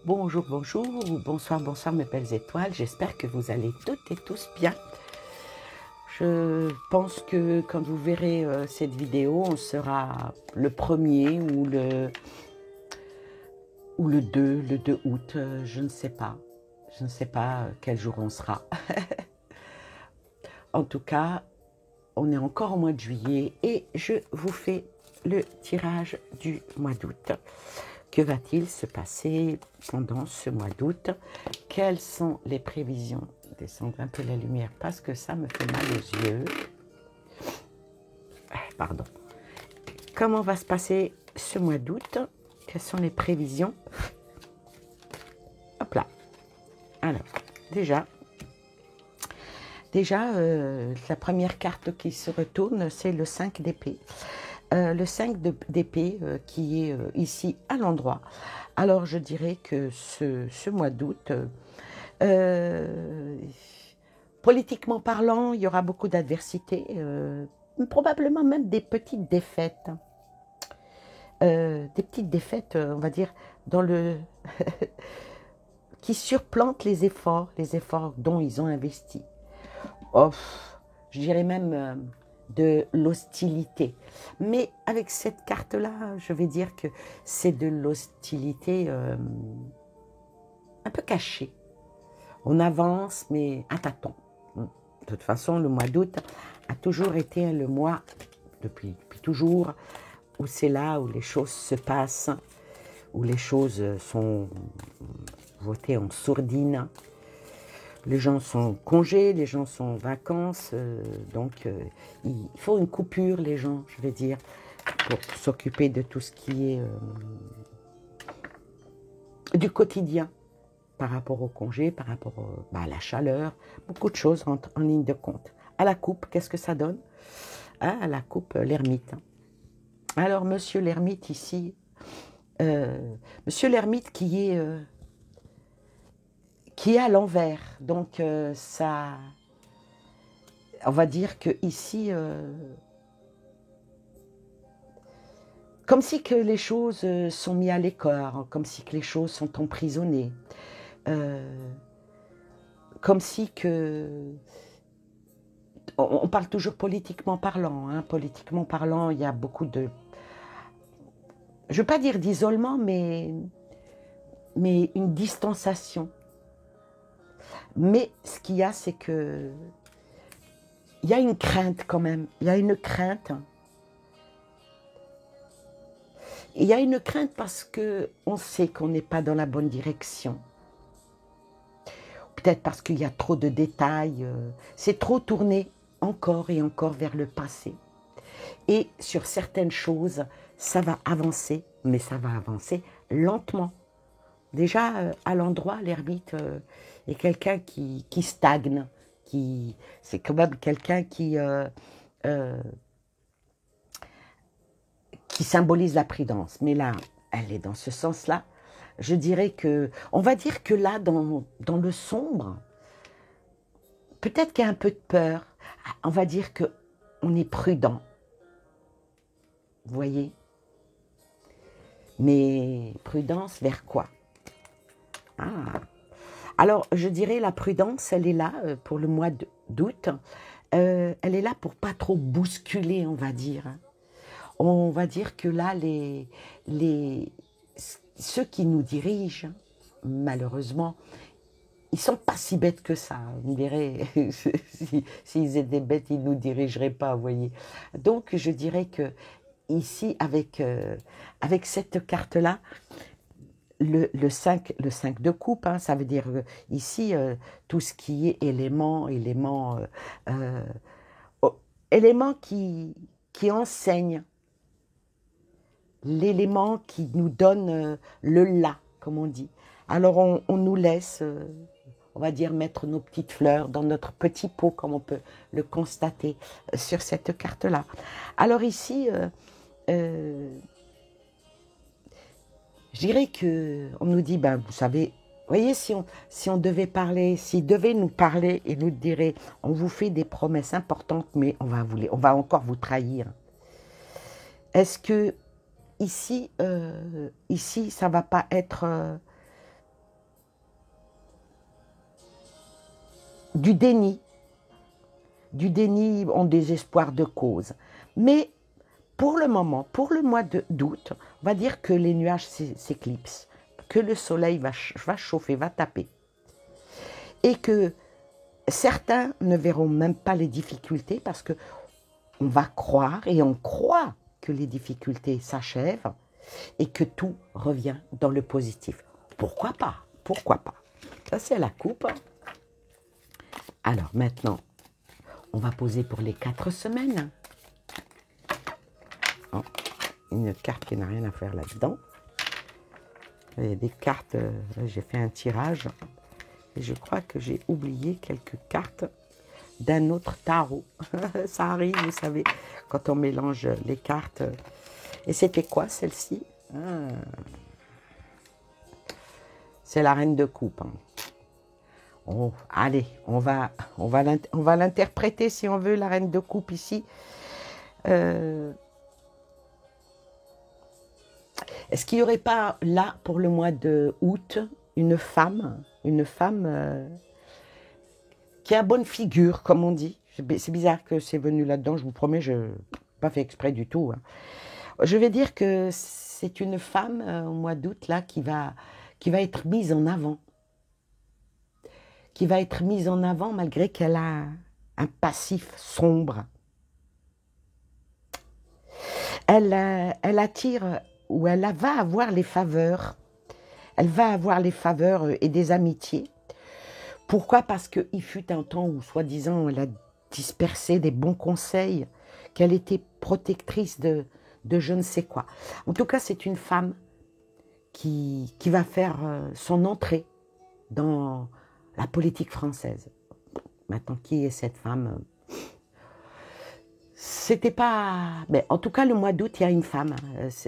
Bonjour, bonjour, ou bonsoir, bonsoir mes belles étoiles. J'espère que vous allez toutes et tous bien. Je pense que quand vous verrez cette vidéo, on sera le 1er ou le 2 août, je ne sais pas. Je ne sais pas quel jour on sera. En tout cas, on est encore au mois de juillet et je vous fais le tirage du mois d'août. Que va-t-il se passer pendant ce mois d'août? Quelles sont les prévisions? Descendre un peu la lumière parce que ça me fait mal aux yeux. Pardon. Comment va se passer ce mois d'août? Quelles sont les prévisions? Hop là. Alors, déjà, la première carte qui se retourne, c'est le 5 d'épée. Le 5 d'épée qui est ici à l'endroit. Alors je dirais que ce mois d'août, politiquement parlant, il y aura beaucoup d'adversité, probablement même des petites défaites. Des petites défaites, on va dire, dans le qui surplantent les efforts dont ils ont investi. Oh, je dirais même de l'hostilité. Mais avec cette carte-là, je vais dire que c'est de l'hostilité un peu cachée. On avance, mais à tâtons. De toute façon, le mois d'août a toujours été le mois, depuis toujours, où c'est là où les choses se passent, où les choses sont votées en sourdine. Les gens sont en congé, les gens sont en vacances, donc il faut une coupure, les gens, je vais dire, pour s'occuper de tout ce qui est du quotidien, par rapport au congé, par rapport à la chaleur, beaucoup de choses rentrent en ligne de compte. À la coupe, qu'est-ce que ça donne? À la coupe, l'ermite. Alors, monsieur l'ermite ici, monsieur l'ermite qui est à l'envers, donc ça, on va dire que ici, comme si que les choses sont mises à l'écart, comme si que les choses sont emprisonnées, comme si que... On parle toujours politiquement parlant, hein. Politiquement parlant, il y a beaucoup de... Je ne veux pas dire d'isolement, mais une distanciation. Mais ce qu'il y a, c'est que il y a une crainte quand même. Il y a une crainte. Il y a une crainte parce qu'on sait qu'on n'est pas dans la bonne direction. Peut-être parce qu'il y a trop de détails. C'est trop tourné encore et encore vers le passé. Et sur certaines choses, ça va avancer, mais ça va avancer lentement. Déjà, à l'endroit, l'ermite est quelqu'un qui stagne. C'est quand même quelqu'un qui symbolise la prudence. Mais là, elle est dans ce sens-là. Je dirais que, on va dire que là, dans le sombre, peut-être qu'il y a un peu de peur. On va dire qu'on est prudent. Vous voyez? Mais prudence vers quoi? Ah. Alors, je dirais la prudence, elle est là pour le mois d'août. Elle est là pour pas trop bousculer, on va dire. On va dire que là, ceux qui nous dirigent, malheureusement, ils sont pas si bêtes que ça. Vous me direz, s'ils étaient bêtes, ils ne nous dirigeraient pas, vous voyez. Donc, je dirais que ici, avec cette carte-là, le 5 de coupe, hein, ça veut dire ici, tout ce qui est éléments qui enseignent, l'élément qui nous donne le là, comme on dit. Alors on nous laisse, on va dire, mettre nos petites fleurs dans notre petit pot, comme on peut le constater sur cette carte-là. Alors ici, je dirais qu'on nous dit, ben, vous savez, vous voyez, si on devait parler, s'il devait nous parler et nous dirait, on vous fait des promesses importantes, mais on va encore vous trahir. Est-ce que ici, ça va pas être du déni, en désespoir de cause. Mais pour le moment, pour le mois d'août, on va dire que les nuages s'éclipsent, que le soleil va chauffer, va taper, et que certains ne verront même pas les difficultés parce que on va croire et on croit que les difficultés s'achèvent et que tout revient dans le positif. Pourquoi pas? Pourquoi pas? Ça, c'est la coupe. Alors maintenant, on va poser pour les 4 semaines. Oh, une carte qui n'a rien à faire là-dedans. Il y a des cartes, j'ai fait un tirage. Et je crois que j'ai oublié quelques cartes d'un autre tarot. Ça arrive, vous savez, quand on mélange les cartes. Et c'était quoi celle-ci? C'est la reine de coupe. Oh, allez, on va l'interpréter si on veut, la reine de coupe ici. Est-ce qu'il n'y aurait pas là, pour le mois d'août, une femme qui a bonne figure, comme on dit? C'est bizarre que c'est venu là-dedans, je vous promets, je n'ai pas fait exprès du tout. Hein. Je vais dire que c'est une femme au mois d'août là qui va être mise en avant. Qui va être mise en avant malgré qu'elle a un passif sombre. Elle attire, ou elle va avoir les faveurs. Elle va avoir les faveurs et des amitiés. Pourquoi? Parce qu'il fut un temps où, soi-disant, elle a dispersé des bons conseils, qu'elle était protectrice de je ne sais quoi. En tout cas, c'est une femme qui va faire son entrée dans la politique française. Maintenant, qui est cette femme? C'était pas... Mais en tout cas, le mois d'août, il y a une femme.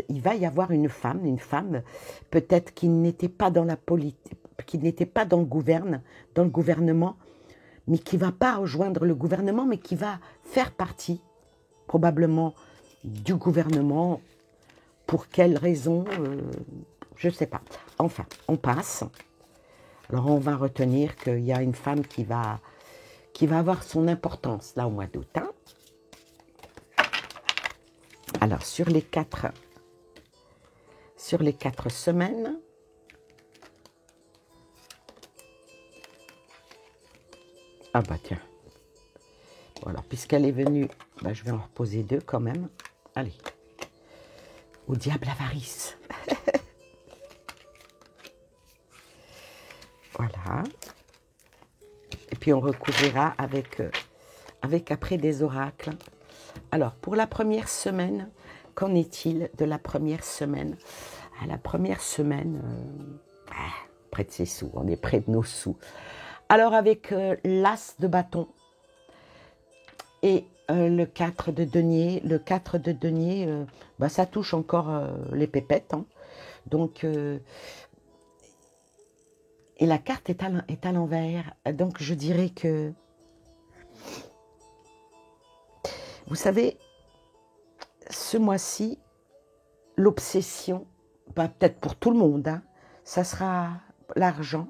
Il va y avoir une femme peut-être qui n'était pas dans la politique, qui n'était pas dans le gouvernement, mais qui ne va pas rejoindre le gouvernement, mais qui va faire partie, probablement, du gouvernement. Pour quelle raison? Je ne sais pas. Enfin, on passe. Alors, on va retenir qu'il y a une femme qui va avoir son importance, là, au mois d'août. Hein. Alors, sur les 4 semaines, ah bah tiens, voilà, puisqu'elle est venue, bah, je vais en reposer 2 quand même. Allez, au diable avarice. Voilà. Et puis on recouvrira avec après des oracles. Alors, pour la première semaine, qu'en est-il de la première semaine? À la première semaine, près de ses sous, on est près de nos sous. Alors, avec l'as de bâton et le 4 de denier, bah, ça touche encore les pépettes. Hein. Donc, et la carte est à l'envers. Donc, je dirais que... Vous savez, ce mois-ci, l'obsession, bah, peut-être pour tout le monde, hein, ça sera l'argent.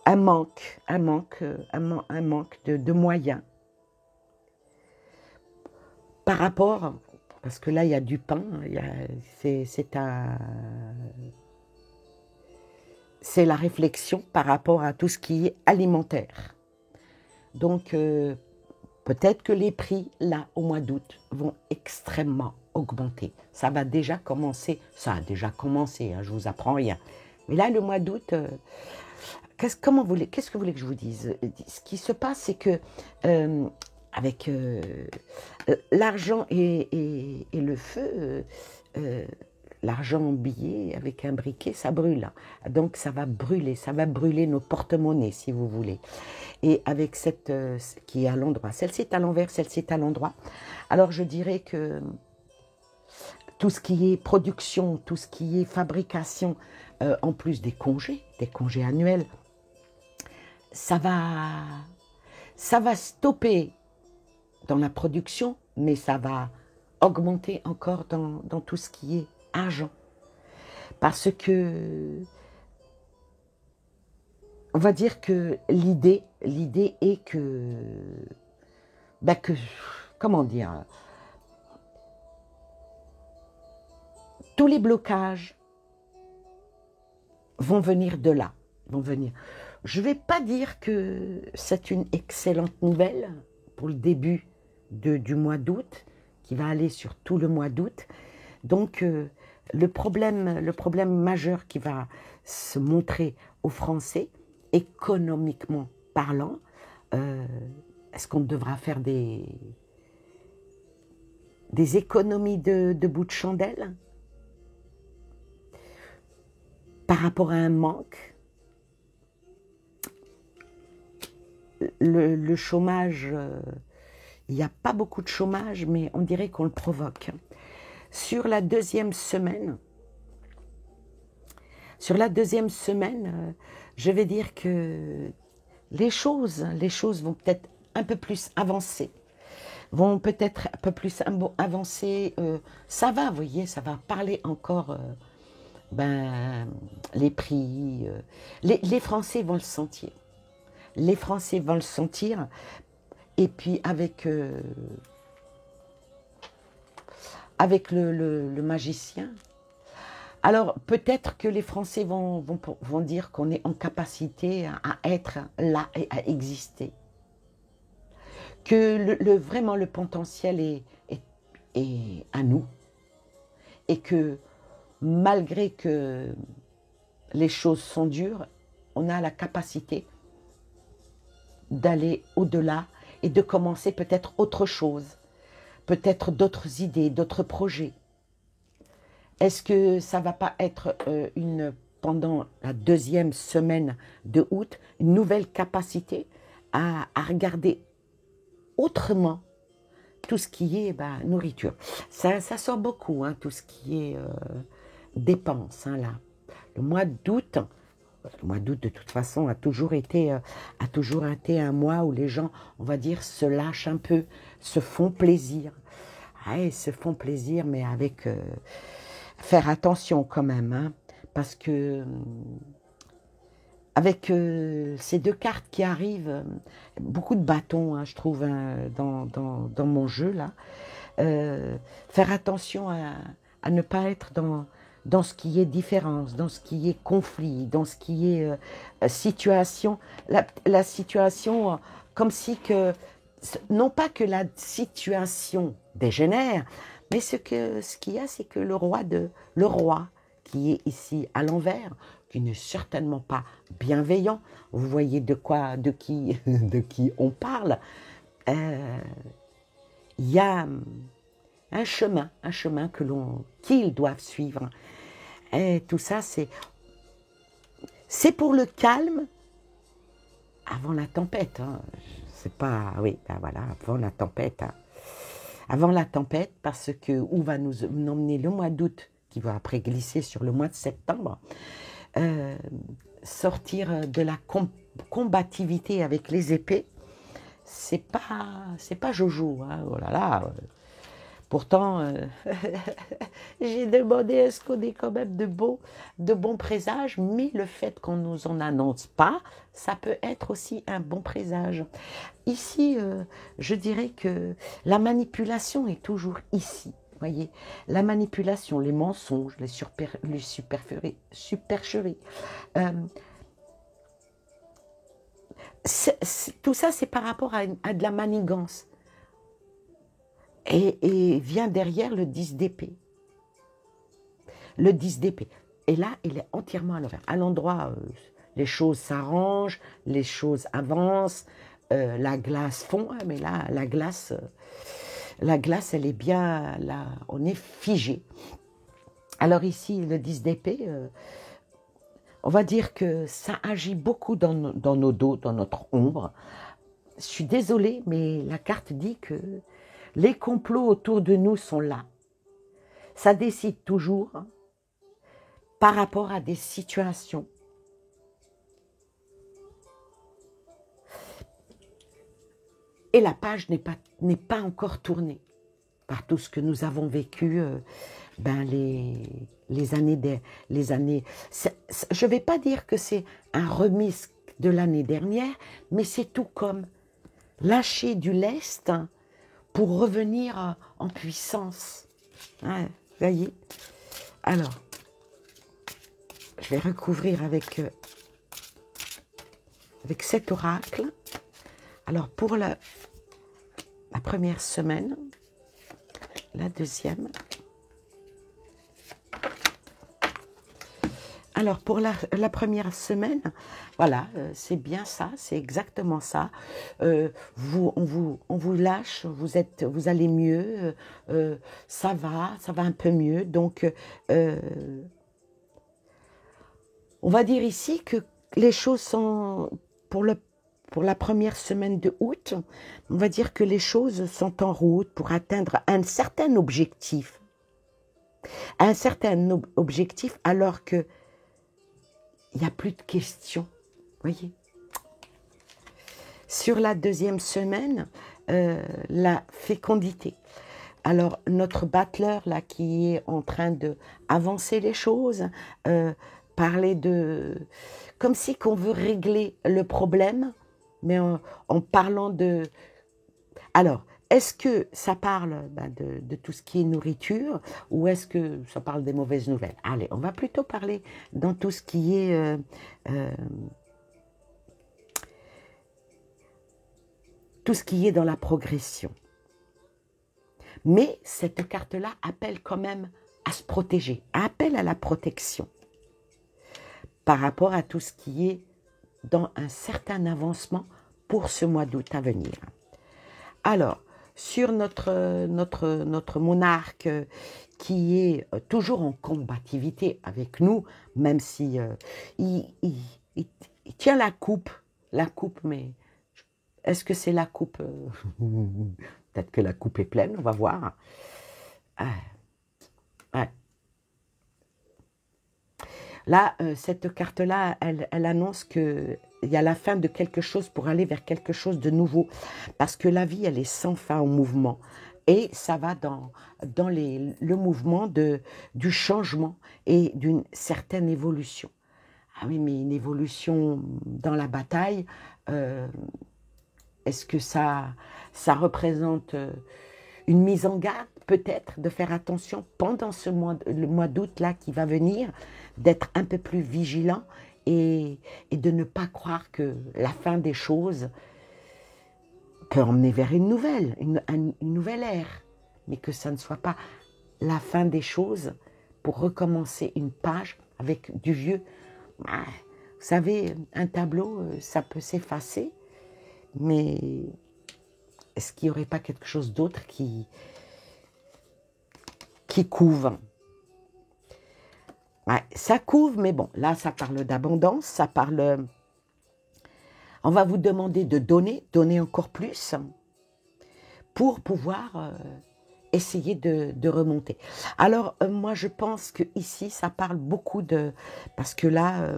Un manque de moyens. Par rapport, parce que là, il y a du pain, c'est la réflexion par rapport à tout ce qui est alimentaire. Donc, peut-être que les prix, là, au mois d'août, vont extrêmement augmenter. Ça a déjà commencé, hein, je vous apprends rien. Mais là, le mois d'août, qu'est-ce que vous voulez que je vous dise? Ce qui se passe, c'est que avec l'argent et le feu, l'argent en billets avec un briquet, ça brûle. Donc ça va brûler nos porte-monnaies, si vous voulez. Et avec cette qui est à l'endroit, celle-ci est à l'envers, celle-ci est à l'endroit. Alors je dirais que tout ce qui est production, tout ce qui est fabrication, en plus des congés annuels, ça va stopper dans la production, mais ça va augmenter encore dans tout ce qui est argent. Parce que on va dire que l'idée est que, comment dire, tous les blocages vont venir de là, vont venir. Je ne vais pas dire que c'est une excellente nouvelle pour le début du mois d'août, qui va aller sur tout le mois d'août. Donc, le problème majeur qui va se montrer aux Français, économiquement parlant, est-ce qu'on devra faire des économies de bout de chandelle par rapport à un manque? Le chômage, il n'y a pas beaucoup de chômage, mais on dirait qu'on le provoque. Sur la deuxième semaine, je vais dire que les choses vont peut-être un peu plus avancer. Ça va, vous voyez, ça va parler encore, les prix. Les Français vont le sentir. Les Français vont le sentir. Et puis avec le magicien. Alors peut-être que les Français vont dire qu'on est en capacité à être là et à exister. Que vraiment le potentiel est à nous. Et que malgré que les choses sont dures, on a la capacité d'aller au-delà et de commencer peut-être autre chose, peut-être d'autres idées, d'autres projets. Est-ce que ça ne va pas être pendant la deuxième semaine de août, une nouvelle capacité à regarder autrement tout ce qui est nourriture? Ça sort beaucoup, hein, tout ce qui est dépenses, hein, là. Le mois d'août, de toute façon, a toujours été un mois où les gens, on va dire, se lâchent un peu, se font plaisir. Ah, ils se font plaisir, mais avec... faire attention quand même, hein, parce que avec ces deux cartes qui arrivent, beaucoup de bâtons, hein, je trouve, hein, dans mon jeu, là, faire attention à ne pas être dans ce qui est différence, dans ce qui est conflit, dans ce qui est situation, la situation comme si que, non pas que la situation dégénère, mais ce qu'il y a, c'est que le roi qui est ici à l'envers, qui n'est certainement pas bienveillant, vous voyez de qui on parle, il y a un chemin qu'ils doivent suivre. Et tout ça, c'est pour le calme avant la tempête. Hein. C'est pas, oui, voilà, avant la tempête. Hein. Avant la tempête, parce que où va nous emmener le mois d'août, qui va après glisser sur le mois de septembre, sortir de la combativité avec les épées, c'est pas Jojo, hein, oh là là. Pourtant, j'ai demandé est-ce qu'on ait quand même de bons présages, mais le fait qu'on ne nous en annonce pas, ça peut être aussi un bon présage. Ici, je dirais que la manipulation est toujours ici. Voyez, la manipulation, les mensonges, les supercheries. Tout ça, c'est par rapport à de la manigance. Et vient derrière le 10 d'épée. Le 10 d'épée. Et là, il est entièrement à l'envers. À l'endroit, les choses s'arrangent, les choses avancent, la glace fond, mais là, la glace, elle est bien, là, on est figé. Alors ici, le 10 d'épée, on va dire que ça agit beaucoup dans nos dos, dans notre ombre. Je suis désolée, mais la carte dit que les complots autour de nous sont là. Ça décide toujours par rapport à des situations. Et la page n'est pas encore tournée par tout ce que nous avons vécu les années. Je ne vais pas dire que c'est un remise de l'année dernière, mais c'est tout comme lâcher du lest pour revenir en puissance. Hein, vous voyez? Alors, je vais recouvrir avec cet oracle. Alors, pour la première semaine, la deuxième. Alors, pour la première semaine, voilà, c'est bien ça, c'est exactement ça. On vous lâche, vous allez mieux, ça va un peu mieux. Donc, on va dire ici que les choses sont, pour la première semaine de août, on va dire que les choses sont en route pour atteindre un certain objectif. Un certain objectif alors que il n'y a plus de questions, voyez. Sur la deuxième semaine, la fécondité. Alors, notre battleur, là, qui est en train d'avancer les choses, parler de... Comme si qu'on veut régler le problème, mais en parlant de... Alors, est-ce que ça parle de tout ce qui est nourriture ou est-ce que ça parle des mauvaises nouvelles? Allez, on va plutôt parler dans tout ce qui est dans la progression. Mais cette carte-là appelle quand même à se protéger, appelle à la protection par rapport à tout ce qui est dans un certain avancement pour ce mois d'août à venir. Alors, sur notre monarque qui est toujours en combativité avec nous, même si il tient la coupe, mais est-ce que c'est la coupe peut-être que la coupe est pleine, on va voir. Ouais. Là, cette carte-là, elle annonce qu'il y a la fin de quelque chose pour aller vers quelque chose de nouveau. Parce que la vie, elle est sans fin au mouvement. Et ça va dans le mouvement du changement et d'une certaine évolution. Ah oui, mais une évolution dans la bataille, est-ce que ça représente une mise en garde, peut-être, de faire attention pendant le mois d'août là qui va venir, d'être un peu plus vigilant et de ne pas croire que la fin des choses peut emmener vers une nouvelle ère, mais que ça ne soit pas la fin des choses pour recommencer une page avec du vieux. Vous savez, un tableau, ça peut s'effacer, mais est-ce qu'il n'y aurait pas quelque chose d'autre qui couve? Ouais, ça couve, mais bon, là, ça parle d'abondance, ça parle... On va vous demander de donner encore plus pour pouvoir essayer de remonter. Alors, moi, je pense que ici, ça parle beaucoup de... Parce que là,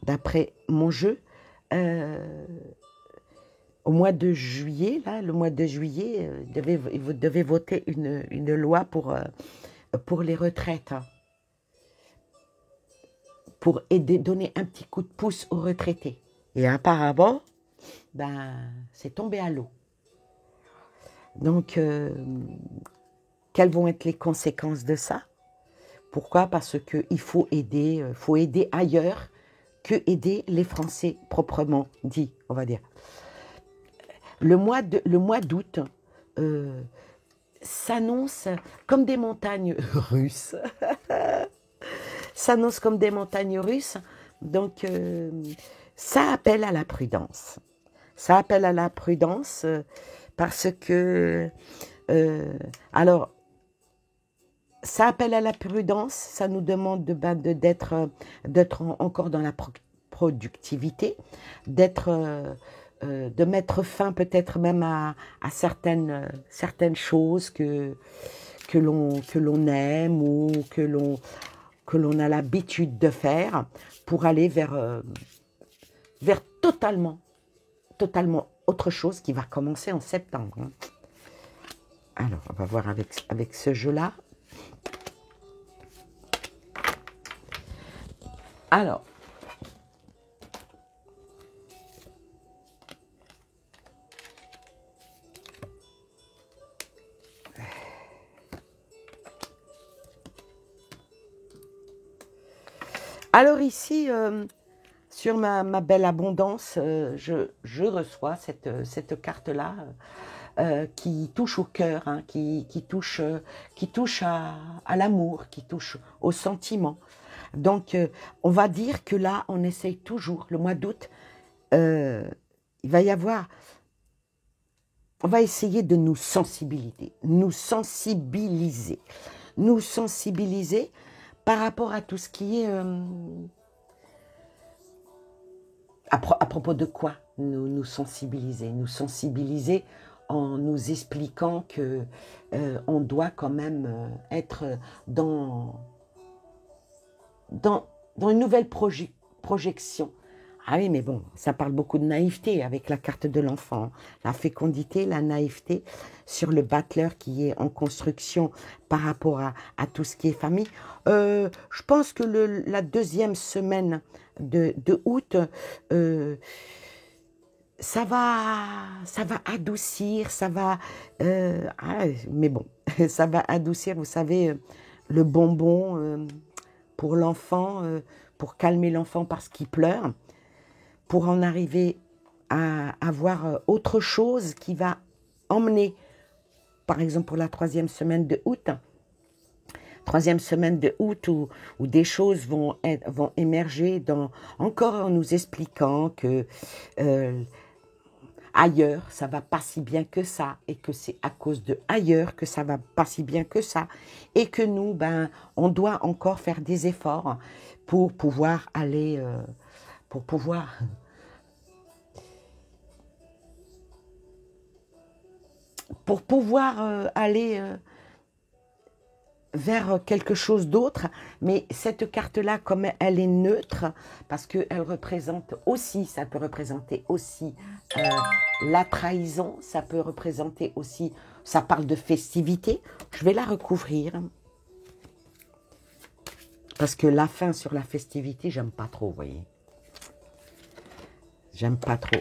d'après mon jeu, au mois de juillet, là, le mois de juillet, vous devez voter une loi pour les retraites. Hein, pour aider, donner un petit coup de pouce aux retraités. Et apparemment, c'est tombé à l'eau. Donc, quelles vont être les conséquences de ça? Pourquoi? Parce qu'il faut aider ailleurs que aider les Français proprement dit, on va dire. Le mois d'août s'annonce comme des montagnes russes. S'annonce comme des montagnes russes. Donc, ça appelle à la prudence. Ça appelle à la prudence parce que... alors, ça appelle à la prudence, ça nous demande d'être encore dans la productivité, de mettre fin peut-être même à certaines choses que l'on aime ou que l'on a l'habitude de faire pour aller vers totalement autre chose qui va commencer en septembre. Hein. Alors, on va voir avec ce jeu-là. Alors, Alors ici, sur ma belle abondance, je reçois cette carte-là qui touche au cœur, hein, qui touche à l'amour, qui touche au sentiment. Donc, on va dire que là, on essaye toujours, le mois d'août, euh, il va y avoir, on va essayer de nous sensibiliser par rapport à tout ce qui est, à propos de quoi nous sensibiliser en nous expliquant que on doit quand même être dans, dans une nouvelle projection. Ah oui, mais bon, ça parle beaucoup de naïveté avec la carte de l'enfant. La fécondité, la naïveté sur le battleur qui est en construction par rapport à tout ce qui est famille. Je pense que la deuxième semaine de août, ça va adoucir, mais bon, ça va adoucir, vous savez, le bonbon pour l'enfant, pour calmer l'enfant parce qu'il pleure, pour en arriver à avoir autre chose qui va emmener, par exemple pour la troisième semaine de août où des choses vont émerger encore en nous expliquant que ailleurs, ça va pas si bien que ça, et que c'est à cause de ailleurs que ça va pas si bien que ça, et que nous, on doit encore faire des efforts pour pouvoir aller, pour pouvoir, aller vers quelque chose d'autre, mais cette carte-là, comme elle est neutre, parce qu'elle représente aussi, ça peut représenter aussi la trahison, ça peut représenter aussi, ça parle de festivité, je vais la recouvrir, parce que la fin sur la festivité, j'aime pas trop, vous voyez. J'aime pas trop.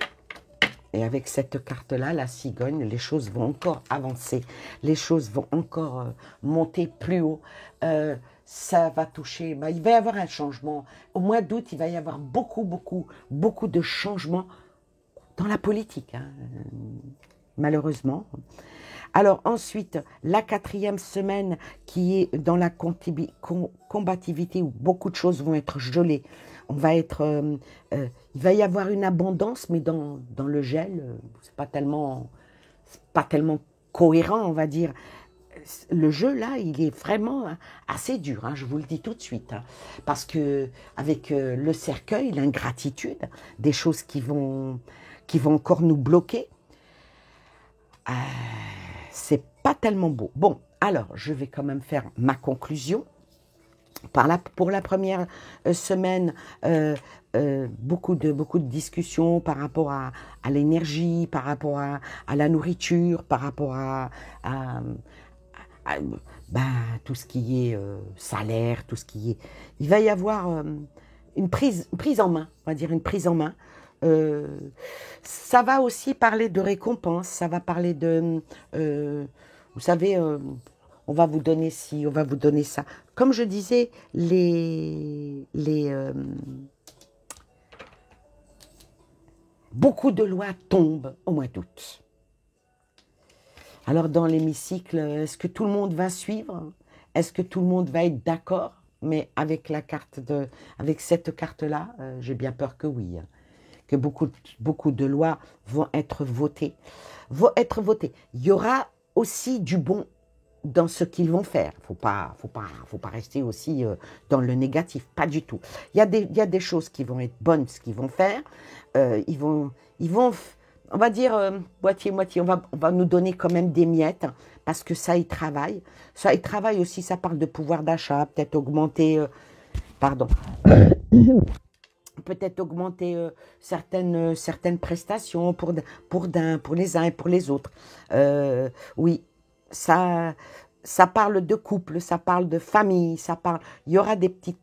Et avec cette carte-là, la cigogne, les choses vont encore avancer. Les choses vont encore monter plus haut. Ça va toucher... il va y avoir un changement. Au mois d'août, il va y avoir beaucoup de changements dans la politique, hein, malheureusement. Alors ensuite, la quatrième semaine qui est dans la combativité où beaucoup de choses vont être gelées. On va être, il va y avoir une abondance, mais dans le gel, c'est pas tellement cohérent, on va dire. Le jeu là, il est vraiment assez dur, hein, je vous le dis tout de suite, hein, parce que avec le cercueil, l'ingratitude, des choses qui vont encore nous bloquer. C'est pas tellement beau. Bon, alors, je vais quand même faire ma conclusion. Pour la première semaine, beaucoup de discussions par rapport à l'énergie, par rapport à la nourriture, par rapport à tout ce qui est salaire, tout ce qui est... Il va y avoir une prise en main, on va dire une prise en main. Ça va aussi parler de récompense, ça va parler de... vous savez, on va vous donner ci, on va vous donner ça. Comme je disais, beaucoup de lois tombent au mois d'août. Alors dans l'hémicycle, est-ce que tout le monde va suivre? Est-ce que tout le monde va être d'accord? Mais avec cette carte-là, j'ai bien peur que oui. Que beaucoup de lois vont être votées. Il y aura aussi du bon dans ce qu'ils vont faire. Faut pas rester aussi dans le négatif, pas du tout. Il y a des choses qui vont être bonnes, ce qu'ils vont faire. Ils vont, on va dire moitié-moitié. On va nous donner quand même des miettes parce que ça, ils travaillent. Ça, ils travaillent aussi. Ça parle de pouvoir d'achat, peut-être augmenter. Pardon. Peut-être augmenter certaines prestations pour les uns et pour les autres. Oui, ça parle de couple, ça parle de famille, il y aura des petites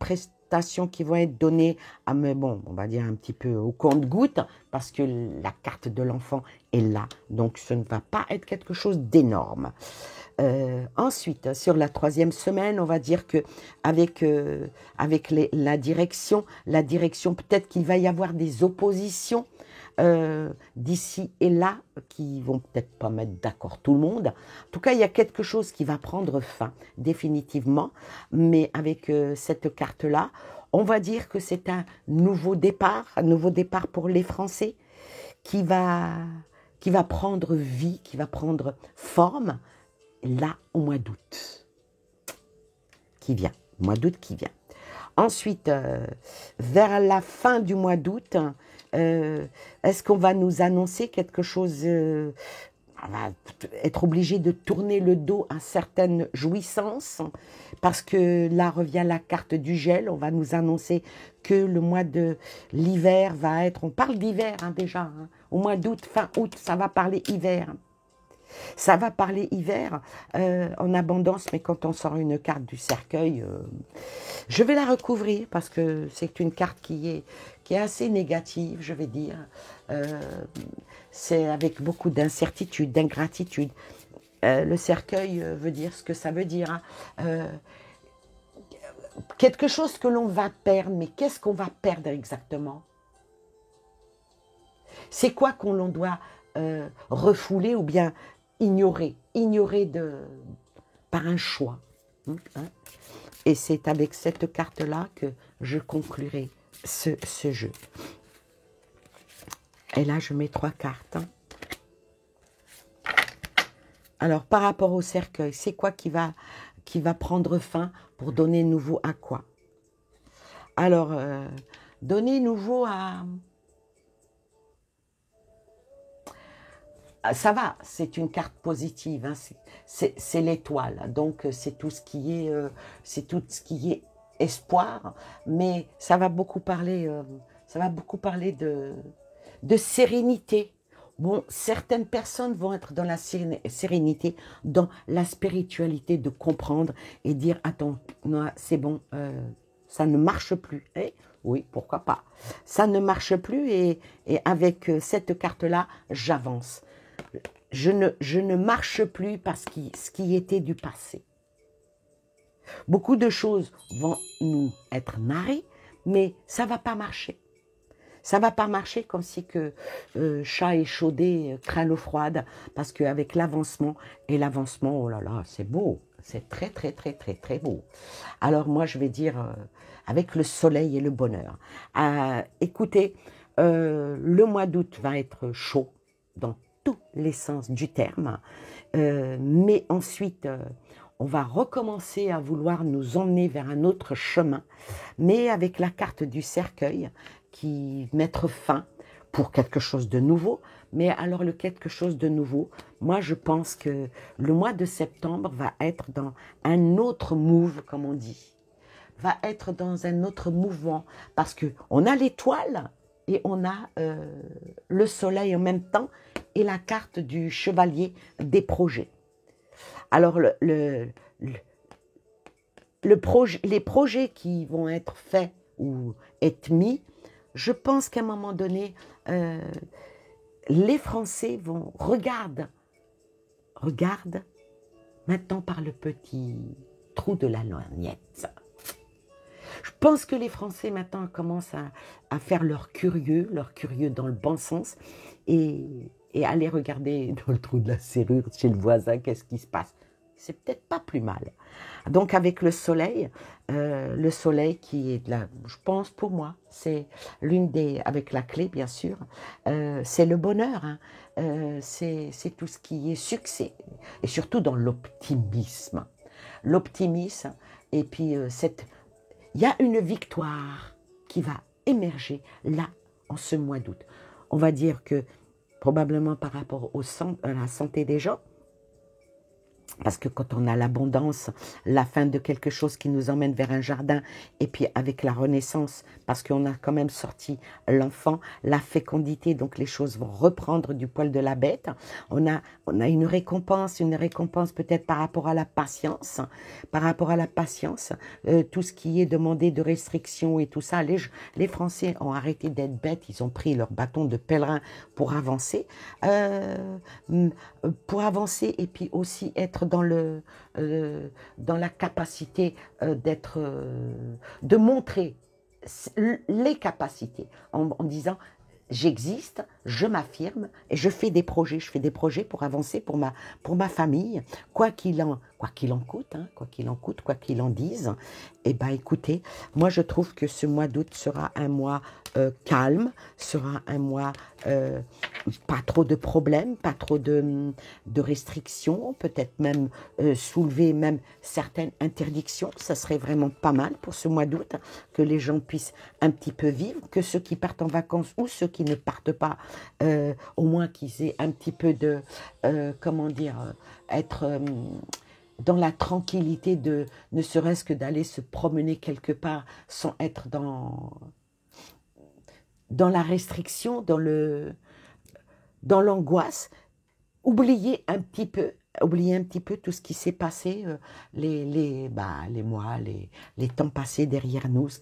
orientations qui vont être données, mais bon, on va dire un petit peu au compte-gouttes, parce que la carte de l'enfant est là, donc ce ne va pas être quelque chose d'énorme. Ensuite, sur la 3e semaine, on va dire que avec la direction, peut-être qu'il va y avoir des oppositions d'ici et là, qui vont peut-être pas mettre d'accord tout le monde. En tout cas, il y a quelque chose qui va prendre fin, définitivement. Mais avec cette carte-là, on va dire que c'est un nouveau départ pour les Français qui va prendre vie, qui va prendre forme, là, au mois d'août qui vient. Mois d'août qui vient. Ensuite, vers la fin du mois d'août, est-ce qu'on va nous annoncer quelque chose on va être obligé de tourner le dos à certaines jouissances, parce que là revient la carte du gel. On va nous annoncer que le mois de l'hiver va être, on parle d'hiver déjà, hein, au mois d'août, fin août, ça va parler hiver. Ça va parler hiver en abondance, mais quand on sort une carte du cercueil, je vais la recouvrir parce que c'est une carte qui est assez négative, je vais dire. C'est avec beaucoup d'incertitude, d'ingratitude. Le cercueil veut dire ce que ça veut dire. Hein. Quelque chose que l'on va perdre, mais qu'est-ce qu'on va perdre exactement? C'est quoi qu'on doit refouler ou bien ignorer par un choix. Hein. Et c'est avec cette carte-là que je conclurai ce jeu. Et là, je mets 3 cartes. Hein. Alors, par rapport au cercueil, c'est quoi qui va prendre fin pour donner nouveau à quoi? Alors, donner nouveau à... Ça va, c'est une carte positive, hein, c'est l'étoile, donc c'est tout ce qui est espoir, mais ça va beaucoup parler de sérénité. Bon, certaines personnes vont être dans la sérénité, dans la spiritualité, de comprendre et dire attends, non, c'est bon, ça ne marche plus. Eh oui, pourquoi pas. Ça ne marche plus et avec cette carte-là, j'avance. Je ne marche plus parce que ce qui était du passé. Beaucoup de choses vont nous être narrées, mais ça ne va pas marcher. Ça ne va pas marcher comme si que chat échaudé craint l'eau froide, parce qu'avec l'avancement, oh là là, c'est beau, c'est très très très très très beau. Alors moi je vais dire avec le soleil et le bonheur. Écoutez, le mois d'août va être chaud dans tous les sens du terme, mais ensuite on va recommencer à vouloir nous emmener vers un autre chemin, mais avec la carte du cercueil qui mettre fin pour quelque chose de nouveau. Mais alors le quelque chose de nouveau, moi je pense que le mois de septembre va être dans un autre move, comme on dit, va être dans un autre mouvement, parce que on a l'étoile et on a le soleil en même temps et la carte du chevalier des projets. Alors les projets qui vont être faits ou être mis, je pense qu'à un moment donné, les Français vont regarde maintenant par le petit trou de la lorgnette. Je pense que les Français maintenant commencent à faire leur curieux dans le bon sens, et aller regarder dans le trou de la serrure chez le voisin, qu'est-ce qui se passe. C'est peut-être pas plus mal. Donc avec le soleil qui est là, je pense pour moi, c'est l'une des, avec la clé bien sûr, c'est le bonheur, hein. C'est tout ce qui est succès, et surtout dans l'optimisme. L'optimisme, et puis il y a une victoire qui va émerger là, en ce mois d'août. On va dire que, probablement par rapport à la santé des gens, Parce que quand on a l'abondance, la fin de quelque chose qui nous emmène vers un jardin, et puis avec la renaissance, parce qu'on a quand même sorti l'enfant, la fécondité, donc les choses vont reprendre du poil de la bête. On a une récompense peut-être par rapport à la patience, tout ce qui est demandé de restrictions et tout ça. Les Français ont arrêté d'être bêtes, ils ont pris leur bâton de pèlerin pour avancer. Euh, et puis aussi être dans la capacité de montrer les capacités en disant j'existe, je m'affirme et je fais des projets. Je fais des projets pour avancer pour ma famille, quoi qu'il en coûte, hein, quoi qu'il en dise. Eh bien, écoutez, moi je trouve que ce mois d'août sera un mois calme, sera un mois pas trop de problèmes, pas trop de restrictions, peut-être même soulever même certaines interdictions. Ça serait vraiment pas mal pour ce mois d'août, que les gens puissent un petit peu vivre, que ceux qui partent en vacances ou ceux qui ne partent pas, au moins qu'ils aient un petit peu de, comment dire, être dans la tranquillité de ne serait-ce que d'aller se promener quelque part sans être dans la restriction, dans l'angoisse, oublier un petit peu tout ce qui s'est passé, les mois, les temps passés derrière nous, ce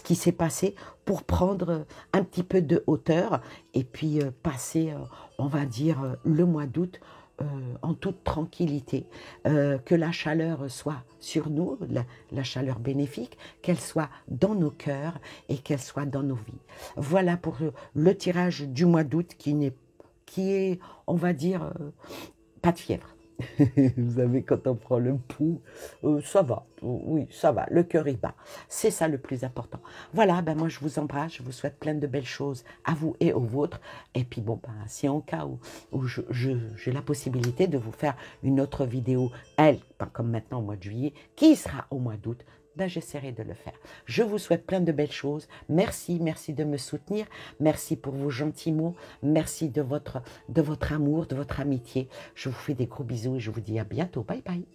qui s'est passé pour prendre un petit peu de hauteur et puis passer, on va dire, le mois d'août en toute tranquillité, que la chaleur soit sur nous, la chaleur bénéfique, qu'elle soit dans nos cœurs et qu'elle soit dans nos vies. Voilà pour le tirage du mois d'août qui est, on va dire, pas de fièvre. Vous savez, quand on prend le pouls, ça va, oui, ça va, le cœur est bas. C'est ça le plus important. Voilà, ben moi je vous embrasse, je vous souhaite plein de belles choses à vous et aux vôtres. Et puis bon, ben, si en cas où j'ai la possibilité de vous faire une autre vidéo, pas comme maintenant au mois de juillet, qui sera au mois d'août, ben, j'essaierai de le faire. Je vous souhaite plein de belles choses. Merci, merci de me soutenir. Merci pour vos gentils mots. Merci de votre amour, de votre amitié. Je vous fais des gros bisous et je vous dis à bientôt. Bye bye.